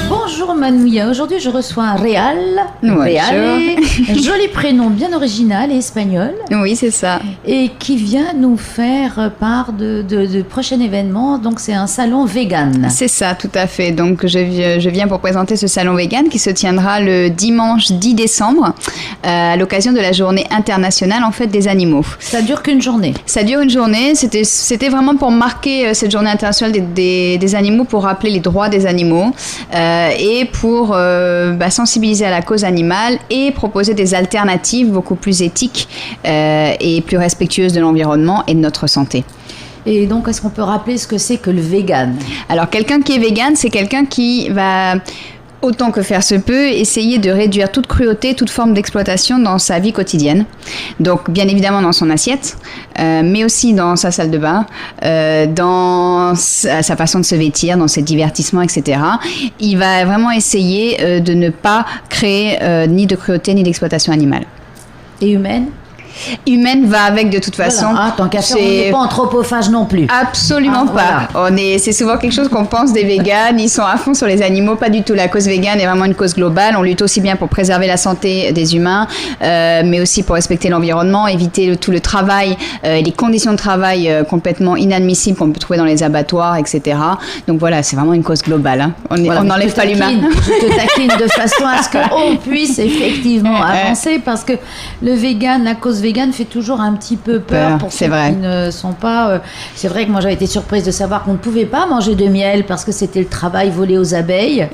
Bonjour Manouya, aujourd'hui je reçois Réal. Réal, joli prénom bien original et espagnol. Oui, c'est ça. Et qui vient nous faire part de prochain événement, donc c'est un salon vegan. C'est ça, tout à fait. Donc je viens pour présenter ce salon vegan qui se tiendra le dimanche 10 décembre à l'occasion de la journée internationale en fait des animaux. Ça dure qu'une journée. Ça dure une journée, c'était vraiment pour marquer cette journée internationale des animaux, pour rappeler les droits des animaux et pour sensibiliser à la cause animale et proposer des alternatives beaucoup plus éthiques et plus respectueuses de l'environnement et de notre santé. Et donc, est-ce qu'on peut rappeler ce que c'est que le vegan ? Alors, quelqu'un qui est vegan, c'est quelqu'un qui va, autant que faire se peut, essayer de réduire toute cruauté, toute forme d'exploitation dans sa vie quotidienne. Donc, bien évidemment dans son assiette, mais aussi dans sa salle de bain, dans sa façon de se vêtir, dans ses divertissements, etc. Il va vraiment essayer de ne pas créer ni de cruauté ni d'exploitation animale. Et humaine ? Humaine va avec de toute façon. Voilà. Tant qu'à faire, on n'est pas anthropophage non plus. Absolument pas. Voilà. C'est souvent quelque chose qu'on pense des véganes. Ils sont à fond sur les animaux. Pas du tout. La cause végane est vraiment une cause globale. On lutte aussi bien pour préserver la santé des humains, mais aussi pour respecter l'environnement, éviter tout le travail, les conditions de travail complètement inadmissibles qu'on peut trouver dans les abattoirs, etc. Donc voilà, c'est vraiment une cause globale. Hein. On n'enlève pas l'humain. Je te taquine de façon à ce qu'on puisse effectivement avancer, parce que le vegan, la cause végane fait toujours un petit peu peur pour ceux qui ne sont pas... c'est vrai que moi j'avais été surprise de savoir qu'on ne pouvait pas manger de miel parce que c'était le travail volé aux abeilles.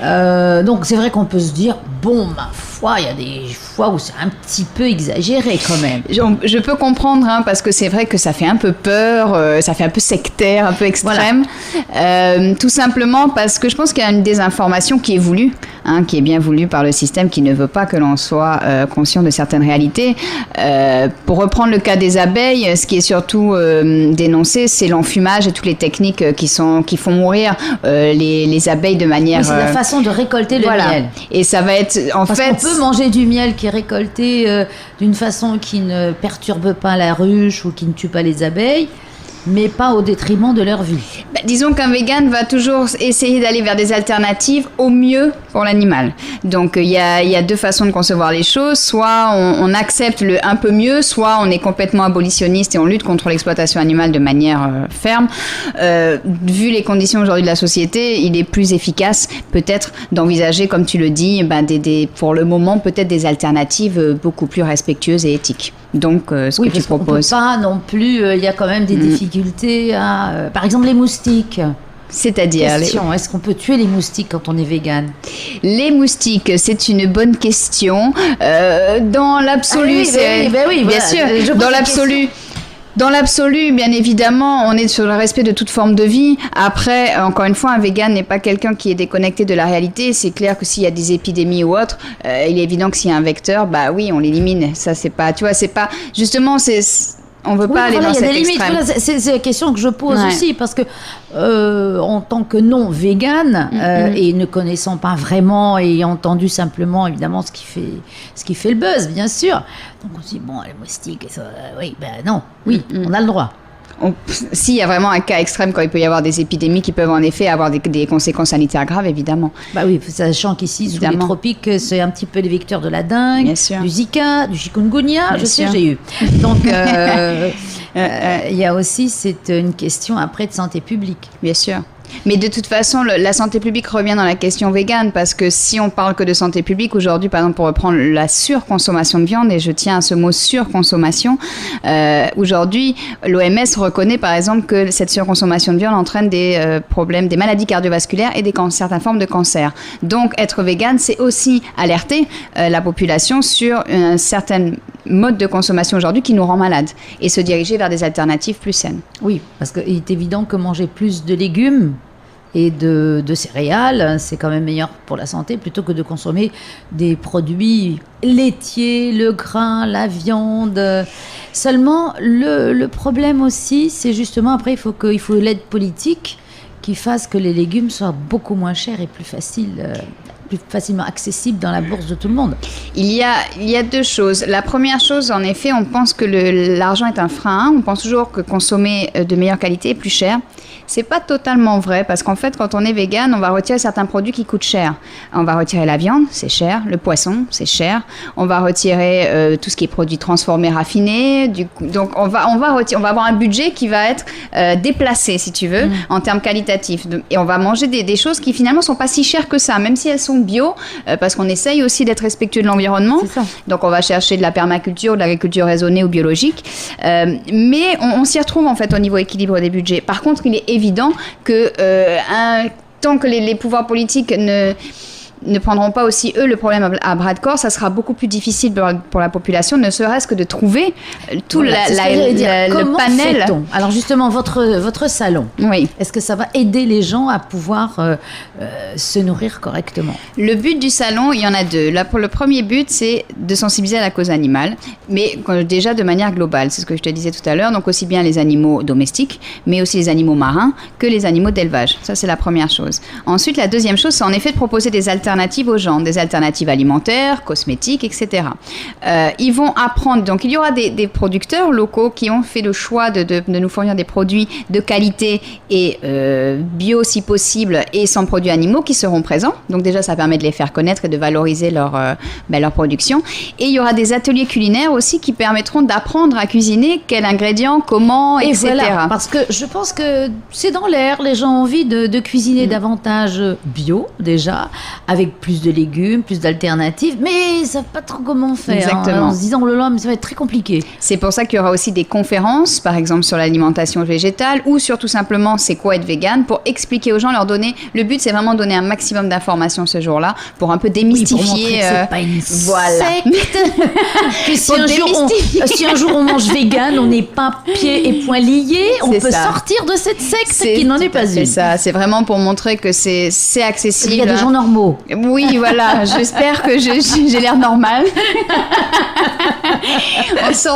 Donc c'est vrai qu'on peut se dire, bon, ma foi, il y a des fois où c'est un petit peu exagéré quand même. Je peux comprendre, hein, parce que c'est vrai que ça fait un peu peur, ça fait un peu sectaire, un peu extrême. Voilà. Tout simplement parce que je pense qu'il y a une désinformation qui est voulue, hein, qui est bien voulue par le système, qui ne veut pas que l'on soit conscient de certaines réalités. Pour reprendre le cas des abeilles, ce qui est surtout dénoncé, c'est l'enfumage et toutes les techniques qui font mourir les abeilles de manière... Oui, c'est la façon de récolter le miel. Et ça va être, Parce qu'on peut manger du miel qui est récolté d'une façon qui ne perturbe pas la ruche ou qui ne tue pas les abeilles, mais pas au détriment de leur vie. Disons qu'un vegan va toujours essayer d'aller vers des alternatives au mieux pour l'animal. Donc il y a deux façons de concevoir les choses. Soit on accepte le un peu mieux, soit on est complètement abolitionniste et on lutte contre l'exploitation animale de manière ferme. Vu les conditions aujourd'hui de la société, il est plus efficace peut-être d'envisager, comme tu le dis, pour le moment peut-être des alternatives beaucoup plus respectueuses et éthiques. Donc ce que tu proposes. On peut pas non plus, il y a quand même des difficultés à... par exemple les moustiques. C'est-à-dire est-ce qu'on peut tuer les moustiques quand on est vegan ? Les moustiques, c'est une bonne question. Dans l'absolu, bien sûr. Dans l'absolu, bien évidemment, on est sur le respect de toute forme de vie. Après, encore une fois, un vegan n'est pas quelqu'un qui est déconnecté de la réalité. C'est clair que s'il y a des épidémies ou autres, il est évident que s'il y a un vecteur, oui, on l'élimine. Ça, c'est pas, tu vois, c'est pas, justement, on veut pas aller dans cet extrême. Voilà, c'est la question que je pose aussi, parce que en tant que non vegan et ne connaissant pas vraiment et ayant entendu simplement évidemment ce qui fait le buzz, bien sûr. Donc on se dit les moustiques, ça, on a le droit. S'il y a vraiment un cas extrême, quand il peut y avoir des épidémies qui peuvent en effet avoir des conséquences sanitaires graves, évidemment. Oui, sachant qu'ici, sous les tropiques, c'est un petit peu les vecteurs de la dengue, du Zika, du chikungunya, j'ai eu. Donc, il y a aussi, c'est une question après de santé publique. Bien sûr. Mais de toute façon, la santé publique revient dans la question végane, parce que si on parle que de santé publique, aujourd'hui, par exemple, pour reprendre la surconsommation de viande, et je tiens à ce mot surconsommation, aujourd'hui, l'OMS reconnaît par exemple que cette surconsommation de viande entraîne des problèmes, des maladies cardiovasculaires et certaines formes de cancer. Donc, être végane, c'est aussi alerter la population sur un certain mode de consommation aujourd'hui qui nous rend malades, et se diriger vers des alternatives plus saines. Oui, parce qu'il est évident que manger plus de légumes et de céréales, c'est quand même meilleur pour la santé plutôt que de consommer des produits laitiers, le grain, la viande. Seulement, le problème aussi, c'est justement après, il faut l'aide politique qui fasse que les légumes soient beaucoup moins chers et plus faciles plus facilement accessible dans la bourse de tout le monde. Il y a deux choses. La première chose, en effet, on pense que l'argent est un frein. On pense toujours que consommer de meilleure qualité est plus cher. C'est pas totalement vrai parce qu'en fait, quand on est vegan, on va retirer certains produits qui coûtent cher. On va retirer la viande, c'est cher. Le poisson, c'est cher. On va retirer tout ce qui est produits transformés, raffinés. Donc, on va avoir un budget qui va être déplacé, si tu veux, en termes qualitatifs. Et on va manger des choses qui finalement sont pas si chères que ça, même si elles sont bio, parce qu'on essaye aussi d'être respectueux de l'environnement. C'est ça. Donc, on va chercher de la permaculture, de l'agriculture raisonnée ou biologique. Mais on s'y retrouve en fait au niveau équilibre des budgets. Par contre, il est évident que tant que les pouvoirs politiques ne prendront pas aussi, eux, le problème à bras de corps, ça sera beaucoup plus difficile pour la population, ne serait-ce que de trouver tout le panel. Fait-on ? Alors justement, votre salon, oui. Est-ce que ça va aider les gens à pouvoir se nourrir correctement ? Le but du salon, il y en a deux. Là, pour le premier but, c'est de sensibiliser à la cause animale, mais déjà de manière globale. C'est ce que je te disais tout à l'heure, donc aussi bien les animaux domestiques, mais aussi les animaux marins, que les animaux d'élevage. Ça, c'est la première chose. Ensuite, la deuxième chose, c'est en effet de proposer des alternatives aux gens, des alternatives alimentaires, cosmétiques, etc. Ils vont apprendre, donc il y aura des producteurs locaux qui ont fait le choix de nous fournir des produits de qualité et bio si possible et sans produits animaux qui seront présents. Donc déjà ça permet de les faire connaître et de valoriser leur production. Et il y aura des ateliers culinaires aussi qui permettront d'apprendre à cuisiner, quels ingrédients, comment, et etc. Voilà, parce que je pense que c'est dans l'air, les gens ont envie de cuisiner davantage bio déjà, avec plus de légumes, plus d'alternatives, mais ils ne savent pas trop comment faire. Exactement. En se disant, oh là là, mais ça va être très compliqué. C'est pour ça qu'il y aura aussi des conférences, par exemple sur l'alimentation végétale, ou sur tout simplement c'est quoi être vegan, pour expliquer aux gens, leur donner. Le but, c'est vraiment de donner un maximum d'informations ce jour-là, pour un peu démystifier. Oui, pour montrer que c'est pas une secte. Que si un jour on mange vegan, on n'est pas pieds et poings liés, on peut sortir de cette secte qui n'en est pas une. C'est ça, c'est vraiment pour montrer que c'est accessible. Il y a des gens normaux. Oui, voilà, j'espère que j'ai l'air normal.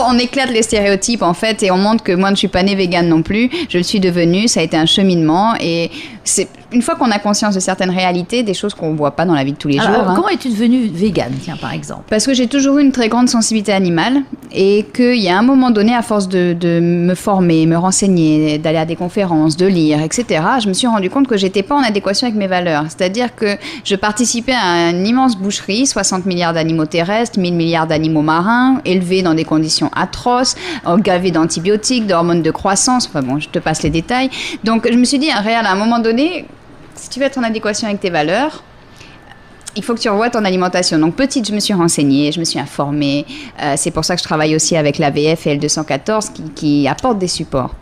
On éclate les stéréotypes en fait et on montre que moi je ne suis pas née végane non plus, je le suis devenue, ça a été un cheminement et c'est une fois qu'on a conscience de certaines réalités, des choses qu'on ne voit pas dans la vie de tous les jours. Comment es-tu devenue végane, tiens, par exemple ? Parce que j'ai toujours eu une très grande sensibilité animale et qu'il y a un moment donné, à force de me former, me renseigner, d'aller à des conférences, de lire, etc., je me suis rendu compte que je n'étais pas en adéquation avec mes valeurs. C'est-à-dire que je participais à une immense boucherie, 60 milliards d'animaux terrestres, 1000 milliards d'animaux marins, élevés dans des conditions atroces, gavés d'antibiotiques, d'hormones de croissance, enfin bon, je te passe les détails. Donc je me suis dit, réel, à un moment donné, si tu veux être en adéquation avec tes valeurs, il faut que tu revoies ton alimentation. Donc, petite, je me suis renseignée, je me suis informée. C'est pour ça que je travaille aussi avec l'AVF et L214 qui apportent des supports.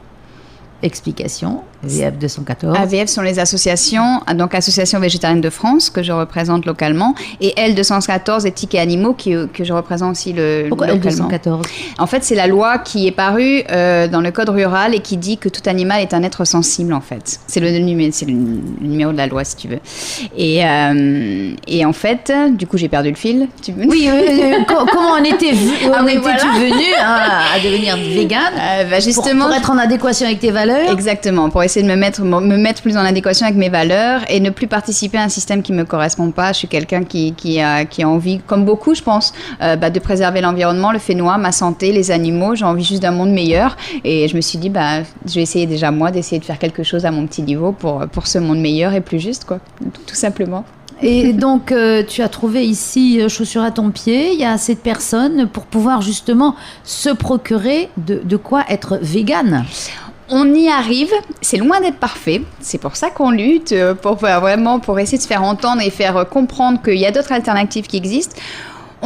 Explication. AVF 214. AVF sont les associations, donc Association végétarienne de France, que je représente localement, et L214, éthique et animaux, que je représente aussi Pourquoi localement. L214 ? En fait, c'est la loi qui est parue dans le code rural et qui dit que tout animal est un être sensible, en fait. C'est le numéro de la loi, si tu veux. Et en fait, du coup, j'ai perdu le fil. Oui, comment en étais-tu venue à devenir végane justement, pour être en adéquation avec tes valeurs ? Exactement, pour essayer de me mettre plus en adéquation avec mes valeurs et ne plus participer à un système qui ne me correspond pas. Je suis quelqu'un qui a envie, comme beaucoup je pense, de préserver l'environnement, le Fénois, ma santé, les animaux. J'ai envie juste d'un monde meilleur et je me suis dit, je vais essayer déjà moi d'essayer de faire quelque chose à mon petit niveau pour ce monde meilleur et plus juste, quoi, tout simplement. Et donc, tu as trouvé ici, chaussures à ton pied, il y a assez de personnes pour pouvoir justement se procurer de quoi être végane. On y arrive, c'est loin d'être parfait, c'est pour ça qu'on lutte, pour essayer de se faire entendre et faire comprendre qu'il y a d'autres alternatives qui existent.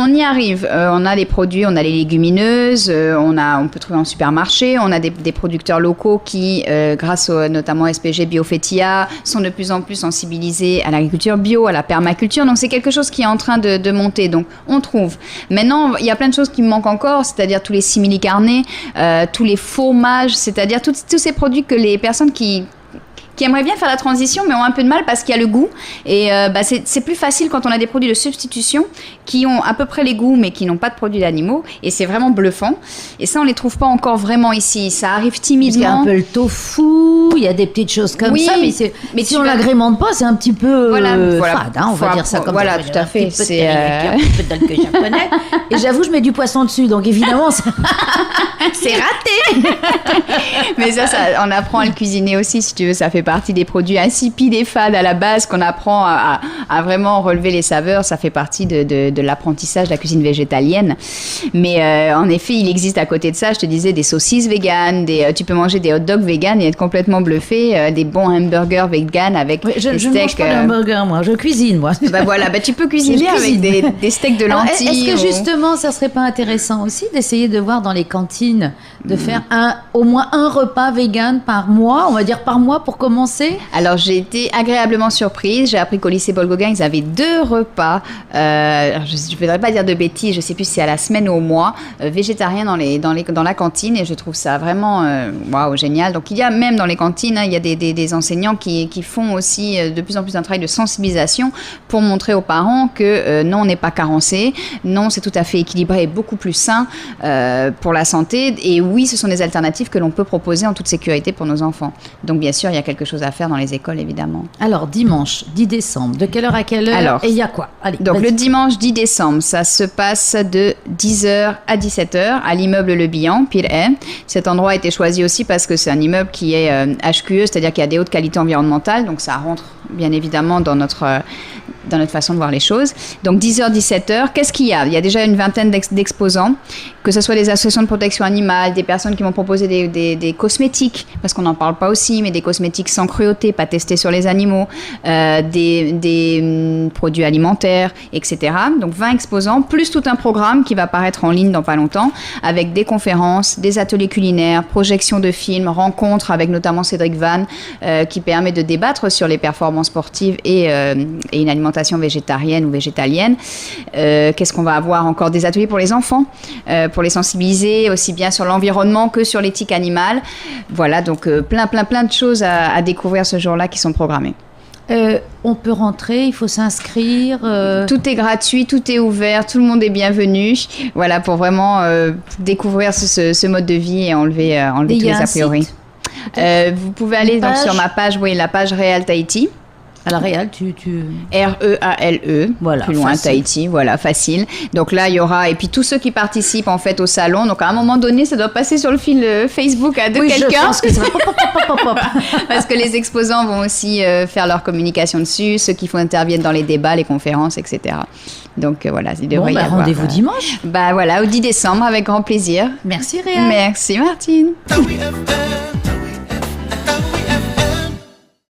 On y arrive, on a les produits, on a les légumineuses, on peut trouver en supermarché, on a des producteurs locaux qui, grâce notamment au SPG Biofetia, sont de plus en plus sensibilisés à l'agriculture bio, à la permaculture, donc c'est quelque chose qui est en train de monter, donc on trouve. Maintenant, il y a plein de choses qui me manquent encore, c'est-à-dire tous les simili-carnés, tous les fromages, c'est-à-dire tous ces produits que les personnes qui qui aimeraient bien faire la transition, mais ont un peu de mal parce qu'il y a le goût. Et c'est plus facile quand on a des produits de substitution qui ont à peu près les goûts, mais qui n'ont pas de produits d'animaux. Et c'est vraiment bluffant. Et ça, on les trouve pas encore vraiment ici. Ça arrive timidement. Il y a un peu le tofu, il y a des petites choses comme ça, mais si on l'agrémente pas, c'est un petit peu fade, hein, on va dire ça comme ça. Voilà, tout à fait. C'est un petit peu d'alcool japonais. Et j'avoue, je mets du poisson dessus, donc évidemment, c'est raté. Mais ça, on apprend à le cuisiner aussi, si tu veux. Ça fait partie des produits insipides et fades à la base qu'on apprend à vraiment relever les saveurs. Ça fait partie de l'apprentissage de la cuisine végétalienne. Mais en effet, il existe à côté de ça, je te disais, des saucisses véganes, tu peux manger des hot dogs véganes et être complètement bluffé, des bons hamburgers véganes avec des steaks. Je ne mange pas d'hamburger, moi. Je cuisine, moi. Tu peux cuisiner avec des steaks de lentilles. Est-ce que justement, ça serait pas intéressant aussi d'essayer de voir dans les cantines, de faire au moins un repas vegan par mois, on va dire par mois pour commencer? Alors, j'ai été agréablement surprise. J'ai appris qu'au lycée Paul Gauguin, ils avaient 2 repas. Je ne voudrais pas dire de bêtises, je ne sais plus si c'est à la semaine ou au mois, végétariens dans la cantine. Et je trouve ça vraiment génial. Donc, il y a même dans les cantines, il y a des enseignants qui font aussi de plus en plus un travail de sensibilisation pour montrer aux parents que non, on n'est pas carencé. Non, c'est tout à fait équilibré et beaucoup plus sain pour la santé. Et oui, ce sont des alternatives que l'on peut proposer en toute sécurité pour nos enfants. Donc, bien sûr, il y a quelque chose à faire dans les écoles, évidemment. Alors, dimanche 10 décembre, de quelle heure à quelle heure? Et il y a quoi? Allez, donc, le dimanche 10 décembre, ça se passe de 10h à 17h à l'immeuble Le Bihan, Pire-Haye. Cet endroit a été choisi aussi parce que c'est un immeuble qui est HQE, c'est-à-dire qu'il y a des hautes qualités environnementales. Donc, ça rentre bien évidemment dans notre façon de voir les choses. Donc 10h, 17h, qu'est-ce qu'il y a? Il y a déjà une vingtaine d'exposants, que ce soit des associations de protection animale, des personnes qui vont proposer des cosmétiques, parce qu'on n'en parle pas aussi, mais des cosmétiques sans cruauté, pas testés sur les animaux, des produits alimentaires, etc. Donc 20 exposants, plus tout un programme qui va apparaître en ligne dans pas longtemps, avec des conférences, des ateliers culinaires, projections de films, rencontres avec notamment Cédric Vannes, qui permet de débattre sur les performances sportives et une alimentation végétarienne ou végétalienne. Qu'est-ce qu'on va avoir encore? Des ateliers pour les enfants, pour les sensibiliser aussi bien sur l'environnement que sur l'éthique animale. Voilà, donc plein de choses à découvrir ce jour-là qui sont programmées. On peut rentrer, il faut s'inscrire. Tout est gratuit, tout est ouvert, tout le monde est bienvenu. Voilà, pour vraiment découvrir ce mode de vie et enlever tous les a priori. Vous pouvez aller donc, sur ma page, la page Réal Tahiti. Alors Réal, R-E-A-L-E, voilà, plus loin, facile. Tahiti, voilà, facile. Donc là, il y aura, et puis tous ceux qui participent en fait au salon, donc à un moment donné, ça doit passer sur le fil Facebook de quelqu'un. Je pense que ça va parce que les exposants vont aussi faire leur communication dessus, ceux qui interviennent dans les débats, les conférences, etc. Donc voilà, il devrait y avoir. Rendez-vous dimanche. Voilà, au 10 décembre, avec grand plaisir. Merci Réal. Merci Martine.